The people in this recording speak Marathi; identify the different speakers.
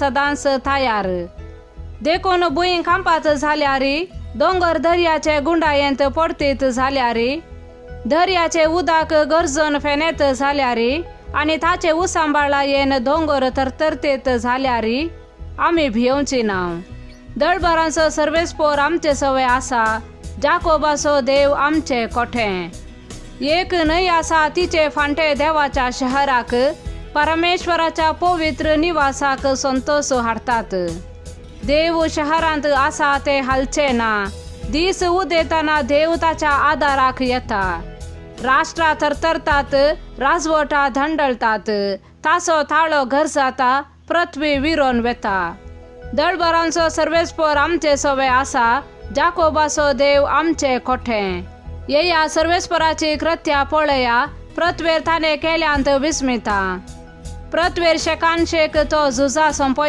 Speaker 1: सदांस थायार देखून भुईं खांपात झाल्यारी दोंगर दर्याचे गुंडायेंत पडतीत झाल्यारी दर्याचे उदाक गरजून फेनेत झाल्यारी आणि ताचे उसांबाळा येन दोंगर तरतरतेत झाल्यारी आम्ही भियोंची ना। दळबरांचो सर्वेस्पोर आमचे सवय आसा, जाकोबाचो देव आमचे कोठे। एक न्हंय आसा तिचे फांटे देवाच्या शहराक, परमेश्वराच्या पवित्र निवासाक संतोष हाडतात। देव शहरांत आसा ते हालचे ना, दीस उदेताना देव ताच्या आदाराक येता। राष्ट्रा थरथरतात, राजवटा धंडळतात, ताचो थाळो घर जाता, पृथ्वी विरोन वेता। दळबरांचो सर्वेस्पोर आमचे सवय आसा, जाकोबाचो देव आमचे कोठे। येया सर्वेस्पराची कृत्या पळया, पृथ्वीर ताणे केल्यांत विस्मिता। पृथ्वीर शेकान शेक तो झुजा संपय